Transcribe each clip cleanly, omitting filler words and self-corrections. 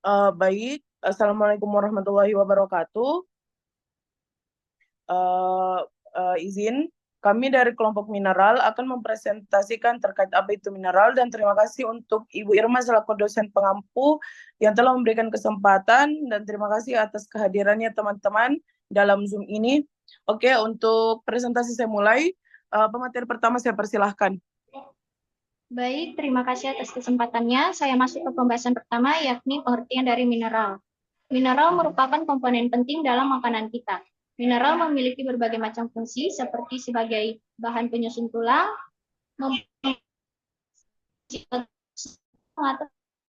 Baik, Assalamualaikum warahmatullahi wabarakatuh. Eh, izin, kami dari kelompok mineral akan mempresentasikan terkait apa itu mineral dan terima kasih untuk Ibu Irma selaku dosen pengampu yang telah memberikan kesempatan dan terima kasih atas kehadirannya teman-teman dalam Zoom ini. Oke, untuk presentasi saya mulai. Pemateri pertama saya persilahkan. Baik, terima kasih atas kesempatannya. Saya masuk ke pembahasan pertama, yakni pengertian dari mineral. Mineral merupakan komponen penting dalam makanan kita. Mineral memiliki berbagai macam fungsi, seperti sebagai bahan penyusun tulang, mengatur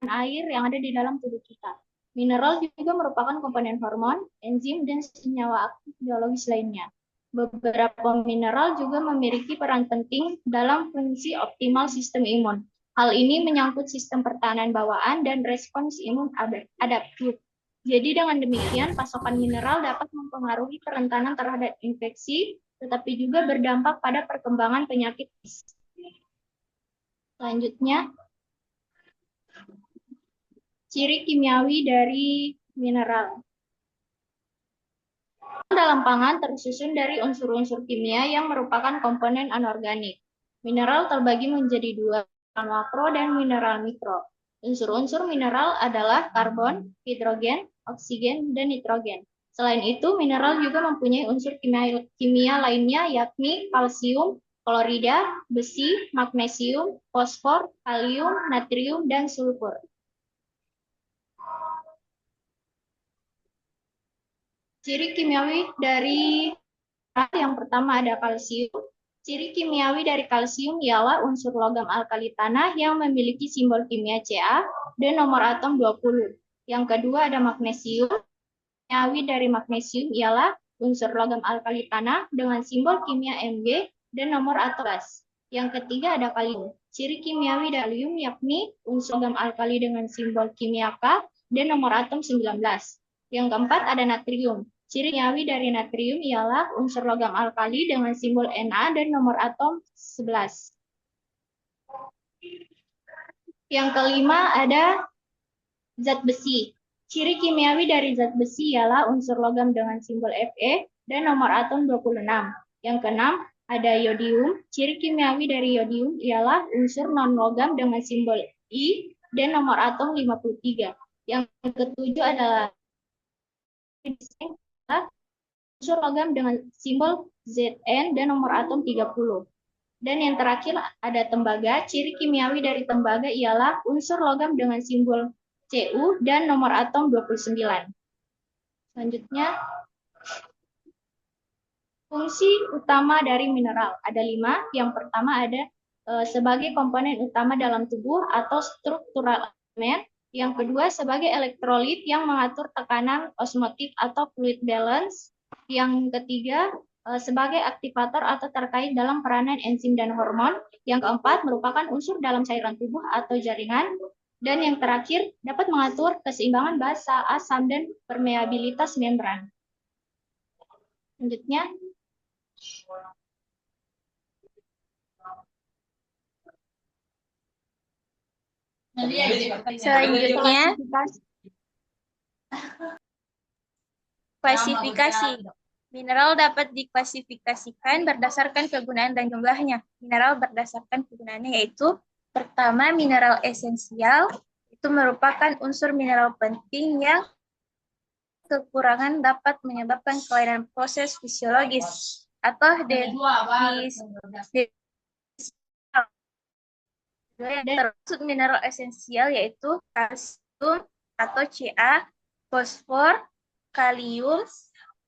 air yang ada di dalam tubuh kita. Mineral juga merupakan komponen hormon, enzim, dan senyawa aktif biologis lainnya. Beberapa mineral juga memiliki peran penting dalam fungsi optimal sistem imun. Hal ini menyangkut sistem pertahanan bawaan dan respons imun adaptif. Jadi dengan demikian, pasokan mineral dapat mempengaruhi kerentanan terhadap infeksi, tetapi juga berdampak pada perkembangan penyakit. Selanjutnya, ciri kimiawi dari mineral. Dalam pangan tersusun dari unsur-unsur kimia yang merupakan komponen anorganik. Mineral terbagi menjadi dua, makro dan mineral mikro. Unsur-unsur mineral adalah karbon, hidrogen, oksigen, dan nitrogen. Selain itu, mineral juga mempunyai unsur kimia lainnya yakni kalsium, klorida, besi, magnesium, fosfor, kalium, natrium, dan sulfur. Ciri kimiawi dari yang pertama ada kalsium. Ciri kimiawi dari kalsium ialah unsur logam alkali tanah yang memiliki simbol kimia Ca dan nomor atom 20. Yang kedua ada magnesium. Kimiawi dari magnesium ialah unsur logam alkali tanah dengan simbol kimia Mg dan nomor atom 11. Yang ketiga ada kalium. Ciri kimiawi dari kalium yakni unsur logam alkali dengan simbol kimia K dan nomor atom 19. Yang keempat ada natrium. Ciri kimiawi dari natrium ialah unsur logam alkali dengan simbol Na dan nomor atom 11. Yang kelima ada zat besi. Ciri kimiawi dari zat besi ialah unsur logam dengan simbol Fe dan nomor atom 26. Yang keenam ada yodium. Ciri kimiawi dari yodium ialah unsur non-logam dengan simbol I dan nomor atom 53. Yang ketujuh adalah unsur logam dengan simbol Zn dan nomor atom 30. Dan yang terakhir ada tembaga. Ciri kimiawi dari tembaga ialah unsur logam dengan simbol Cu dan nomor atom 29. Selanjutnya, fungsi utama dari mineral. Ada 5. Yang pertama ada sebagai komponen utama dalam tubuh atau struktural elemen. Yang kedua sebagai elektrolit yang mengatur tekanan osmotik atau fluid balance. Yang ketiga sebagai aktivator atau terkait dalam peranan enzim dan hormon. Yang keempat merupakan unsur dalam cairan tubuh atau jaringan. Dan yang terakhir dapat mengatur keseimbangan basa, asam, dan permeabilitas membran. Selanjutnya, klasifikasi. Mineral dapat diklasifikasikan berdasarkan kegunaan dan jumlahnya. Mineral berdasarkan kegunaannya yaitu pertama, mineral esensial. Itu merupakan unsur mineral penting yang kekurangan dapat menyebabkan kelainan proses fisiologis atau yang termasuk mineral esensial yaitu kalsium atau Ca, fosfor, kalium,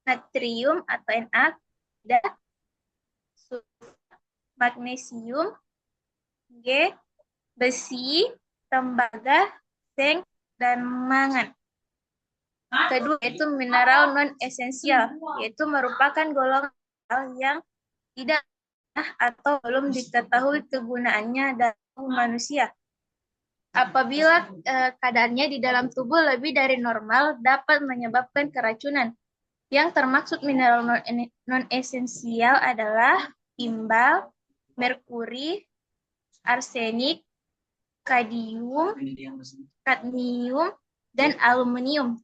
natrium atau Na, dan magnesium, G, besi, tembaga, zinc, dan mangan. Kedua yaitu mineral non-esensial, yaitu merupakan golongan yang tidak atau belum diketahui kegunaannya dalam manusia. Apabila keadaannya di dalam tubuh lebih dari normal dapat menyebabkan keracunan. Yang termaksud mineral non-esensial adalah timbal, merkuri, arsenik, kadmium, dan aluminium.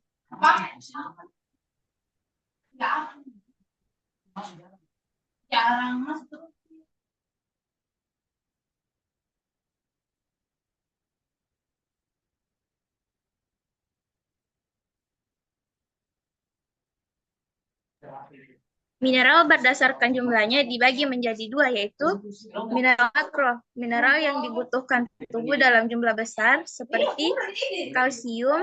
Mineral berdasarkan jumlahnya dibagi menjadi dua, yaitu mineral makro, mineral yang dibutuhkan tubuh dalam jumlah besar seperti kalsium,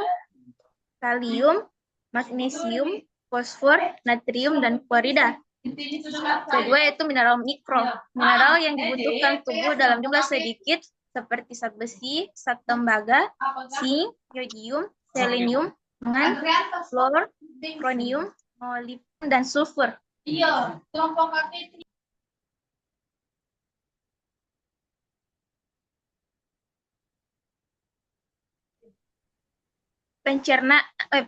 kalium, magnesium, fosfor, natrium, dan klorida. Kedua yaitu mineral mikro, mineral yang dibutuhkan tubuh dalam jumlah sedikit seperti zat besi, zat tembaga, zinc, yodium, selenium, mangan, fluor, kronium, molibdem, dan sulfur.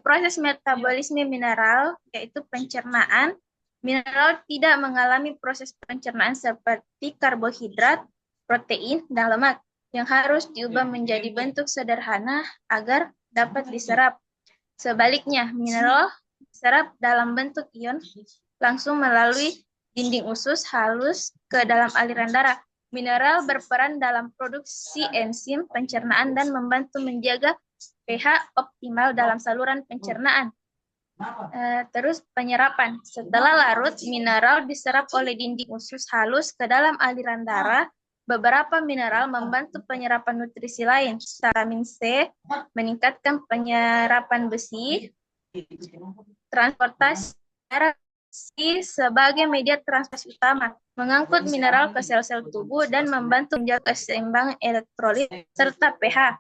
Proses metabolisme mineral yaitu pencernaan. Mineral tidak mengalami proses pencernaan seperti karbohidrat, protein, dan lemak yang harus diubah menjadi bentuk sederhana agar dapat diserap. Sebaliknya, mineral diserap dalam bentuk ion langsung melalui dinding usus halus ke dalam aliran darah. Mineral berperan dalam produksi enzim pencernaan dan membantu menjaga pH optimal dalam saluran pencernaan. Terus penyerapan. Setelah larut, mineral diserap oleh dinding usus halus ke dalam aliran darah. Beberapa mineral membantu penyerapan nutrisi lain. Vitamin C meningkatkan penyerapan besi. Transportasi darah sebagai media transportasi utama, mengangkut mineral ke sel-sel tubuh dan membantu menjaga keseimbangan elektrolit serta pH.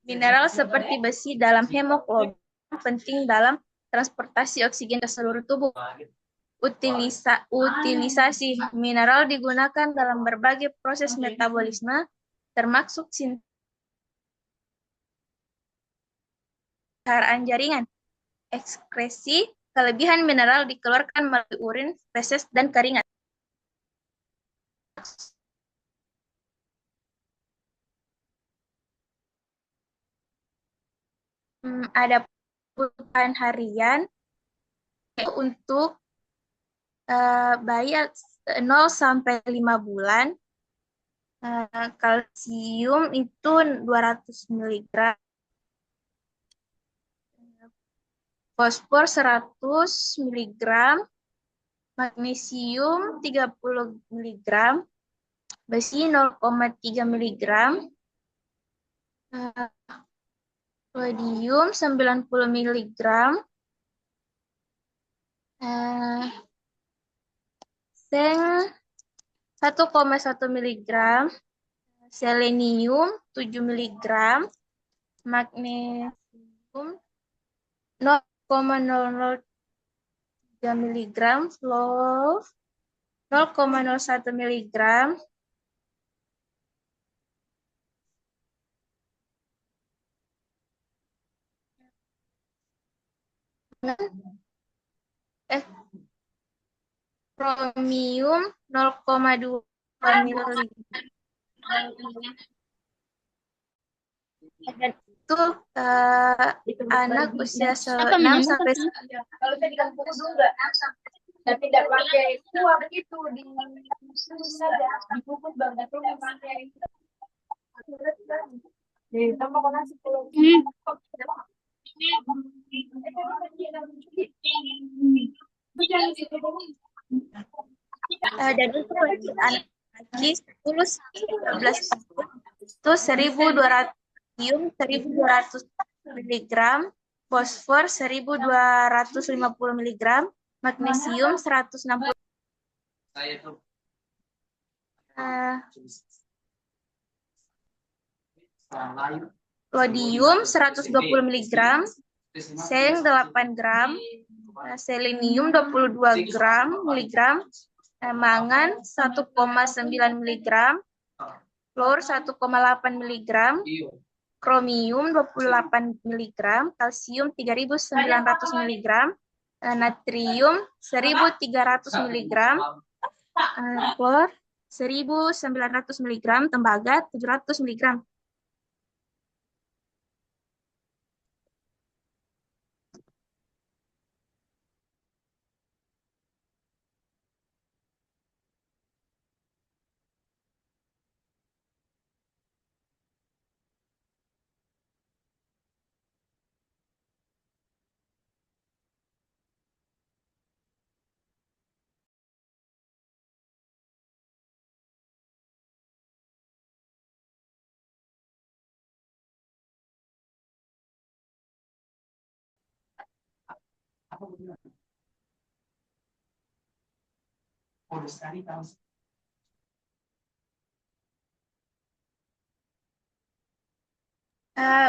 Mineral seperti besi dalam hemoglobin penting dalam transportasi oksigen ke seluruh tubuh. Utilisasi mineral digunakan dalam berbagai proses metabolisme, termasuk pengeliharaan jaringan, ekskresi. Kelebihan mineral dikeluarkan melalui urin, feses, dan keringat. Ada kebutuhan harian untuk bayi 0 sampai 5 bulan. Kalsium itu 200 mg. Fosfor 100 mg. Magnesium 30 mg. Besi 0,3 mg. Sodium 90 mg. Seng 1,1 mg. Selenium 7 mg. Magnesium 0,003 mg. Fluor 0,01 mg. Kromium 0,2 mg. Dan itu anak usia 6 sampai kalau saya di kampung juga dan tidak pakai kuah begitu di dikukus banget tuh pakai ditambah nasi kalau dan untuk anak lagi 10 sampai 12 tahun itu 1.200 mg, fosfor 1.250 mg, magnesium 160 Rhodium 120 mg, seng 8 gram, selenium 22 mg, mangan 1,9 mg, fluor 1,8 mg, kromium 28 mg, kalsium 3.900 mg, natrium 1.300 mg, fluor 1.900 mg, tembaga 700 mg.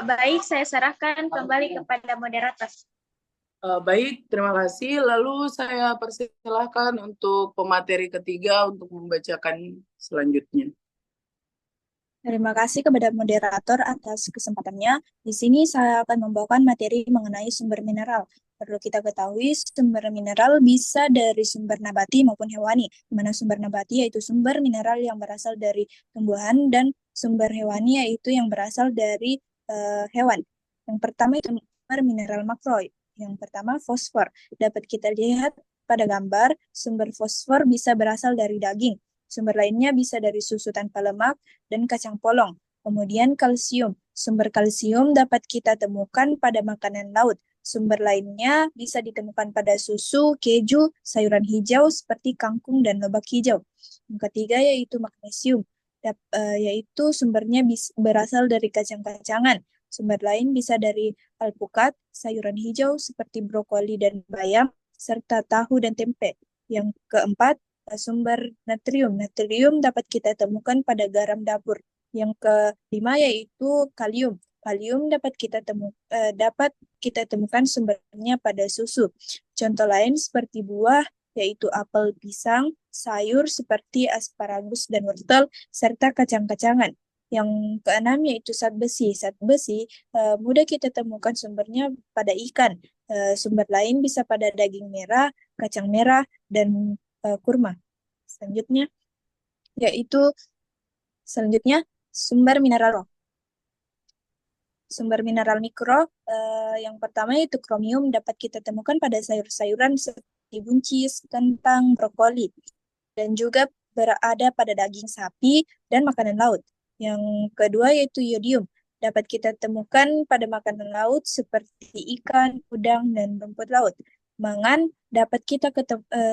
Baik, saya serahkan kembali kepada moderator. Baik, terima kasih. Lalu saya persilahkan untuk pemateri ketiga untuk membacakan selanjutnya. Terima kasih kepada moderator atas kesempatannya. Di sini saya akan membawakan materi mengenai sumber mineral. Perlu kita ketahui, sumber mineral bisa dari sumber nabati maupun hewani. Di mana sumber nabati yaitu sumber mineral yang berasal dari tumbuhan dan sumber hewani yaitu yang berasal dari hewan. Yang pertama itu sumber mineral makro. Yang pertama fosfor. Dapat kita lihat pada gambar, sumber fosfor bisa berasal dari daging. Sumber lainnya bisa dari susu tanpa lemak dan kacang polong. Kemudian kalsium. Sumber kalsium dapat kita temukan pada makanan laut. Sumber lainnya bisa ditemukan pada susu, keju, sayuran hijau seperti kangkung dan lobak hijau. Yang ketiga yaitu magnesium, yaitu sumbernya berasal dari kacang-kacangan. Sumber lain bisa dari alpukat, sayuran hijau seperti brokoli dan bayam, serta tahu dan tempe. Yang keempat, sumber natrium. Natrium dapat kita temukan pada garam dapur. Yang kelima yaitu kalium. Kalium dapat kita temukan sumbernya pada susu. Contoh lain seperti buah yaitu apel, pisang, sayur seperti asparagus dan wortel, serta kacang-kacangan. Yang keenam yaitu zat besi. Zat besi mudah kita temukan sumbernya pada ikan. Sumber lain bisa pada daging merah, kacang merah, dan kurma. Selanjutnya sumber mineral. Sumber mineral mikro yang pertama yaitu kromium dapat kita temukan pada sayur-sayuran seperti buncis, kentang, brokoli, dan juga berada pada daging sapi dan makanan laut. Yang kedua yaitu iodium dapat kita temukan pada makanan laut seperti ikan, udang, dan rumput laut. Mangan dapat kita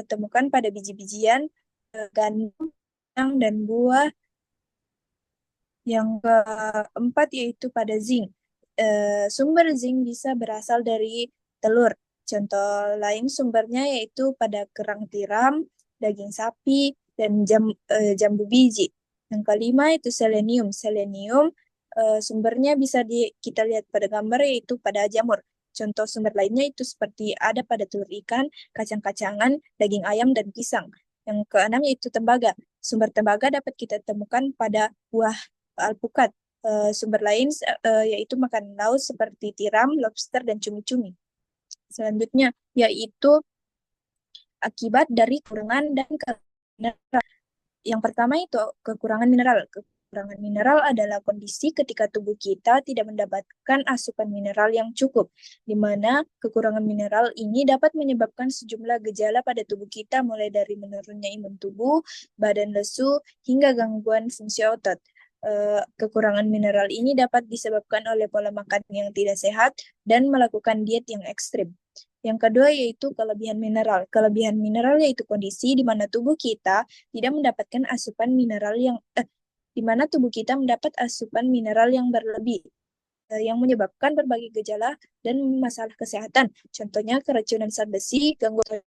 temukan pada biji-bijian, gandum, dan buah. Yang keempat yaitu pada zinc. Sumber zinc bisa berasal dari telur. Contoh lain sumbernya yaitu pada kerang tiram, daging sapi, dan jambu biji. Yang kelima itu selenium. Selenium sumbernya bisa kita lihat pada gambar yaitu pada jamur. Contoh sumber lainnya itu seperti ada pada telur ikan, kacang-kacangan, daging ayam, dan pisang. Yang keenam yaitu tembaga. Sumber tembaga dapat kita temukan pada buah alpukat. Sumber lain yaitu makanan laut seperti tiram, lobster, dan cumi-cumi. Selanjutnya yaitu akibat dari kekurangan dan mineral. Yang pertama itu kekurangan mineral. Kekurangan mineral adalah kondisi ketika tubuh kita tidak mendapatkan asupan mineral yang cukup, di mana kekurangan mineral ini dapat menyebabkan sejumlah gejala pada tubuh kita, mulai dari menurunnya imun tubuh, badan lesu, hingga gangguan fungsi otot. Kekurangan mineral ini dapat disebabkan oleh pola makan yang tidak sehat dan melakukan diet yang ekstrim. Yang kedua yaitu kelebihan mineral. Kelebihan mineral yaitu kondisi di mana tubuh kita tidak mendapatkan asupan mineral di mana tubuh kita mendapat asupan mineral yang berlebih, yang menyebabkan berbagai gejala dan masalah kesehatan. Contohnya keracunan zat besi, gangguan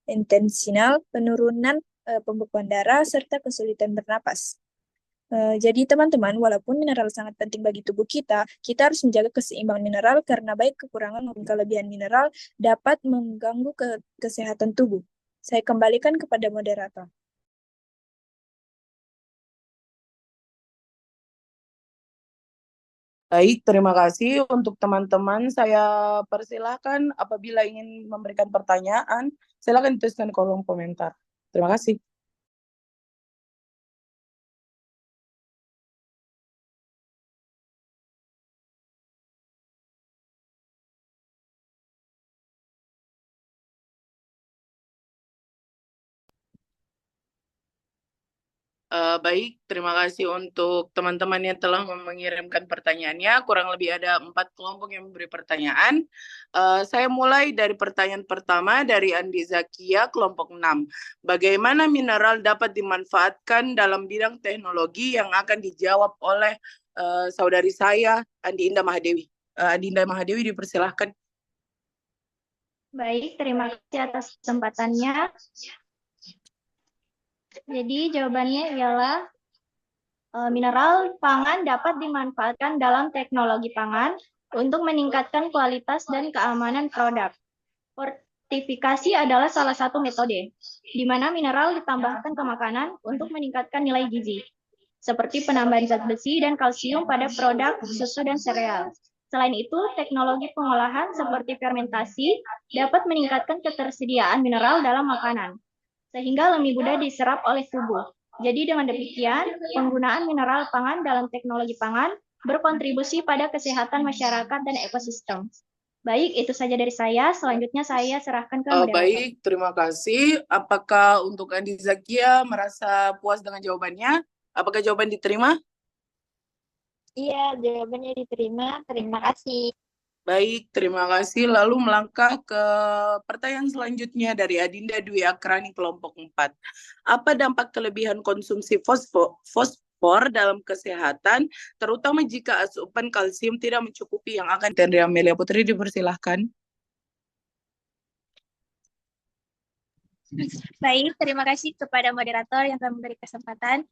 intensional, penurunan pembekuan darah, serta kesulitan bernapas. Jadi teman-teman, walaupun mineral sangat penting bagi tubuh kita harus menjaga keseimbangan mineral karena baik kekurangan maupun kelebihan mineral dapat mengganggu kesehatan tubuh. Saya kembalikan kepada moderator. Baik, terima kasih untuk teman-teman. Saya persilahkan apabila ingin memberikan pertanyaan, silakan tuliskan di kolom komentar. Terima kasih. Baik, terima kasih untuk teman-teman yang telah mengirimkan pertanyaannya. Kurang lebih ada 4 kelompok yang memberi pertanyaan. Saya mulai dari pertanyaan pertama dari Andi Zakia, kelompok 6. Bagaimana mineral dapat dimanfaatkan dalam bidang teknologi yang akan dijawab oleh saudari saya, Andi Indah Mahadewi. Andi Indah Mahadewi dipersilahkan. Baik, terima kasih atas kesempatannya. Jadi jawabannya ialah mineral pangan dapat dimanfaatkan dalam teknologi pangan untuk meningkatkan kualitas dan keamanan produk. Fortifikasi adalah salah satu metode, di mana mineral ditambahkan ke makanan untuk meningkatkan nilai gizi, seperti penambahan zat besi dan kalsium pada produk susu dan sereal. Selain itu, teknologi pengolahan seperti fermentasi dapat meningkatkan ketersediaan mineral dalam makanan, sehingga lebih mudah diserap oleh tubuh. Jadi dengan demikian, penggunaan mineral pangan dalam teknologi pangan berkontribusi pada kesehatan masyarakat dan ekosistem. Baik, itu saja dari saya. Selanjutnya saya serahkan ke moderator. Baik, terima kasih. Apakah untuk Andi Zakia merasa puas dengan jawabannya? Apakah jawaban diterima? Iya, jawabannya diterima. Terima kasih. Baik, terima kasih. Lalu melangkah ke pertanyaan selanjutnya dari Adinda Dwi Akrani kelompok 4. Apa dampak kelebihan konsumsi fosfor dalam kesehatan, terutama jika asupan kalsium tidak mencukupi yang akan Tendri Amelia Putri dipersilahkan. Baik, terima kasih kepada moderator yang telah memberi kesempatan.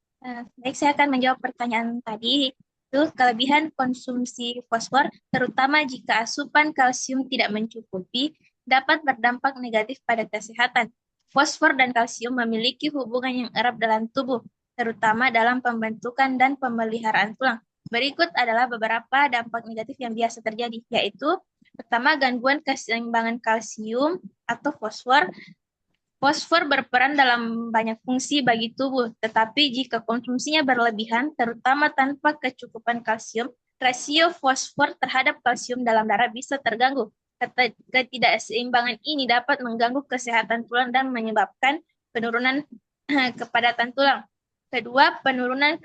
Baik, saya akan menjawab pertanyaan tadi. Itu kelebihan konsumsi fosfor, terutama jika asupan kalsium tidak mencukupi, dapat berdampak negatif pada kesehatan. Fosfor dan kalsium memiliki hubungan yang erat dalam tubuh, terutama dalam pembentukan dan pemeliharaan tulang. Berikut adalah beberapa dampak negatif yang biasa terjadi, yaitu pertama, gangguan keseimbangan kalsium atau fosfor. Fosfor berperan dalam banyak fungsi bagi tubuh, tetapi jika konsumsinya berlebihan, terutama tanpa kecukupan kalsium, rasio fosfor terhadap kalsium dalam darah bisa terganggu. Ketidakseimbangan ini dapat mengganggu kesehatan tulang dan menyebabkan penurunan kepadatan tulang. Kedua, penurunan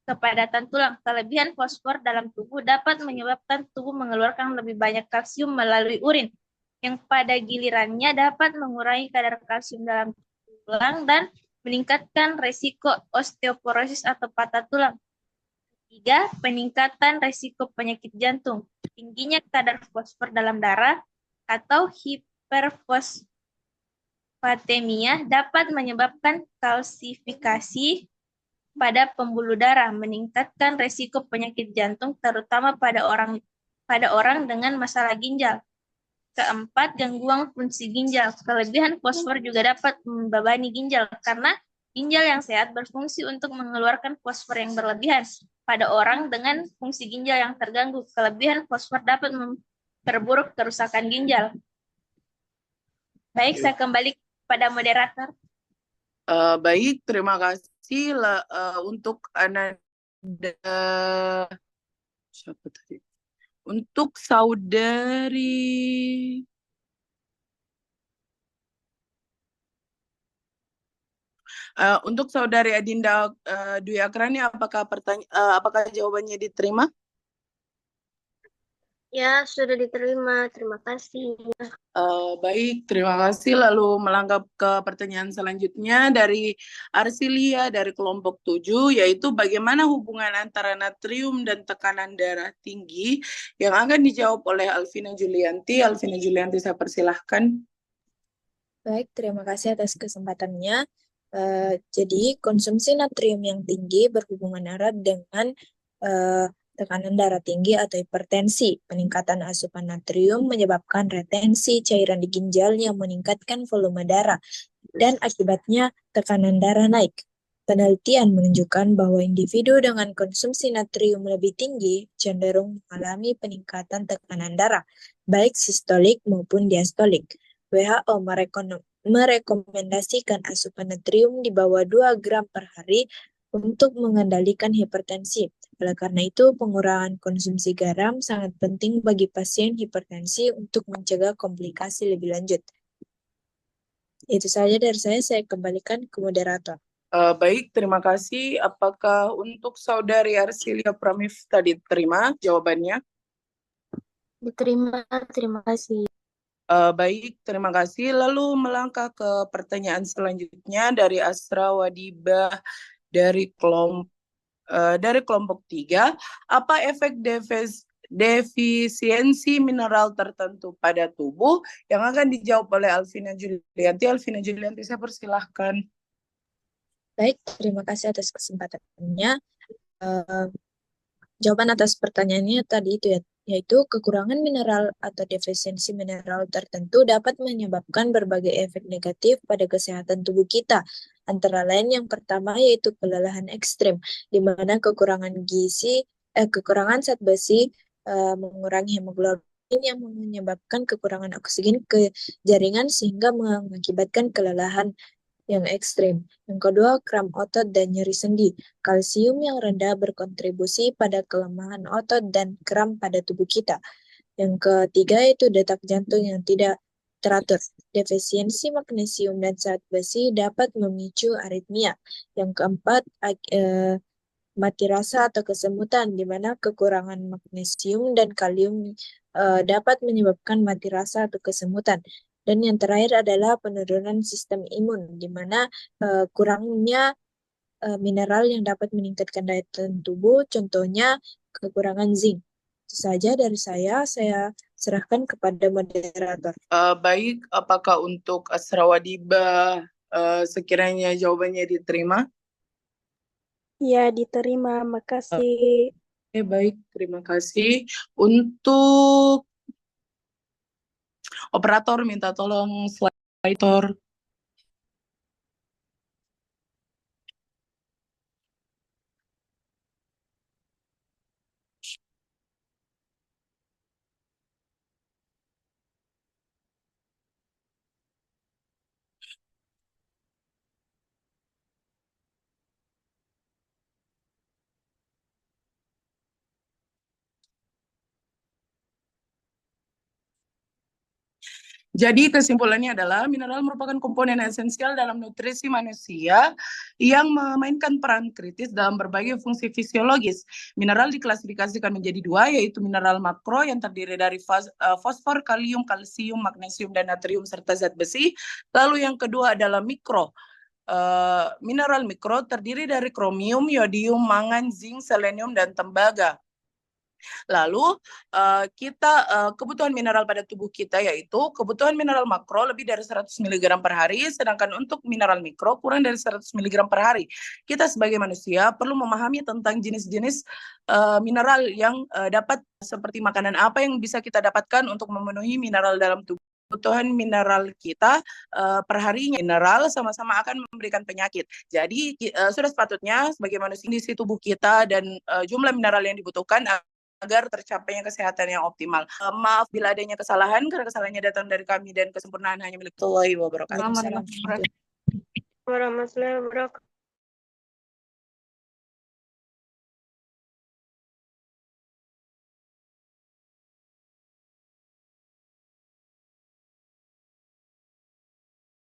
kepadatan tulang. Kelebihan fosfor dalam tubuh dapat menyebabkan tubuh mengeluarkan lebih banyak kalsium melalui urin, yang pada gilirannya dapat mengurangi kadar kalsium dalam tulang dan meningkatkan resiko osteoporosis atau patah tulang. Ketiga, peningkatan resiko penyakit jantung. Tingginya kadar fosfor dalam darah atau hiperfosfatemia dapat menyebabkan kalsifikasi pada pembuluh darah, meningkatkan resiko penyakit jantung terutama pada orang dengan masalah ginjal. Keempat, gangguan fungsi ginjal. Kelebihan fosfor juga dapat membebani ginjal karena ginjal yang sehat berfungsi untuk mengeluarkan fosfor yang berlebihan. Pada orang dengan fungsi ginjal yang terganggu, kelebihan fosfor dapat memperburuk kerusakan ginjal. Baik, saya kembali pada moderator. Baik, terima kasih untuk siapa tadi? Untuk saudari Adinda Dwi Akrani, apakah jawabannya diterima? Ya, sudah diterima. Terima kasih. Baik, terima kasih. Lalu melangkah ke pertanyaan selanjutnya dari Arsilia dari kelompok 7, yaitu bagaimana hubungan antara natrium dan tekanan darah tinggi, yang akan dijawab oleh Alvina Julianti. Alvina Julianti, saya persilahkan. Baik, terima kasih atas kesempatannya. Jadi, konsumsi natrium yang tinggi berhubungan erat dengan tekanan darah tinggi atau hipertensi. Peningkatan asupan natrium menyebabkan retensi cairan di ginjal yang meningkatkan volume darah, dan akibatnya tekanan darah naik. Penelitian menunjukkan bahwa individu dengan konsumsi natrium lebih tinggi cenderung mengalami peningkatan tekanan darah, baik sistolik maupun diastolik. WHO merekomendasikan asupan natrium di bawah 2 gram per hari untuk mengendalikan hipertensi. Oleh karena itu, pengurangan konsumsi garam sangat penting bagi pasien hipertensi untuk mencegah komplikasi lebih lanjut. Itu saja dari saya kembalikan ke moderator. Baik, terima kasih. Apakah untuk saudari Arsilia Pramifta diterima jawabannya? Diterima, terima kasih. Baik, terima kasih. Lalu melangkah ke pertanyaan selanjutnya dari Asra Wadibah dari kelompok 3. Apa efek defisiensi mineral tertentu pada tubuh? Yang akan dijawab oleh Alvina Julianti. Alvina Julianti, saya persilahkan. Baik, terima kasih atas kesempatannya. Jawaban atas pertanyaannya tadi itu yaitu kekurangan mineral atau defisiensi mineral tertentu dapat menyebabkan berbagai efek negatif pada kesehatan tubuh kita. Antara lain yang pertama yaitu kelelahan ekstrim, di mana kekurangan zat besi mengurangi hemoglobin yang menyebabkan kekurangan oksigen ke jaringan sehingga mengakibatkan kelelahan yang ekstrim. Yang kedua, kram otot dan nyeri sendi. Kalsium yang rendah berkontribusi pada kelemahan otot dan kram pada tubuh kita. Yang ketiga itu detak jantung yang tidak teratur. Defisiensi magnesium dan zat besi dapat memicu aritmia. Yang keempat, mati rasa atau kesemutan, di mana kekurangan magnesium dan kalium dapat menyebabkan mati rasa atau kesemutan. Dan yang terakhir adalah penurunan sistem imun, di mana kurangnya mineral yang dapat meningkatkan daya tahan tubuh, contohnya kekurangan zinc. Itu saja dari saya serahkan kepada moderator. Baik, apakah untuk Asrawadiba sekiranya jawabannya diterima? Ya, diterima. Makasih. Oke, baik, terima kasih. Untuk operator, minta tolong slide. Jadi kesimpulannya adalah mineral merupakan komponen esensial dalam nutrisi manusia yang memainkan peran kritis dalam berbagai fungsi fisiologis. Mineral diklasifikasikan menjadi dua, yaitu mineral makro yang terdiri dari fosfor, kalium, kalsium, magnesium, dan natrium, serta zat besi. Lalu yang kedua adalah mikro. Mineral mikro terdiri dari kromium, yodium, mangan, zinc, selenium, dan tembaga. Lalu kebutuhan mineral pada tubuh kita yaitu kebutuhan mineral makro lebih dari 100 mg per hari, sedangkan untuk mineral mikro kurang dari 100 mg per hari. Kita sebagai manusia perlu memahami tentang jenis-jenis mineral yang dapat, seperti makanan apa yang bisa kita dapatkan untuk memenuhi mineral dalam tubuh. Kebutuhan mineral kita per harinya, mineral sama-sama akan memberikan penyakit. Jadi sudah sepatutnya sebagai manusia kondisi tubuh kita dan jumlah mineral yang dibutuhkan agar tercapainya kesehatan yang optimal. Maaf bila adanya kesalahan, karena kesalahannya datang dari kami dan kesempurnaan hanya milik Allah. Wabarakatuh. Warahmatullahi wabarakatuh.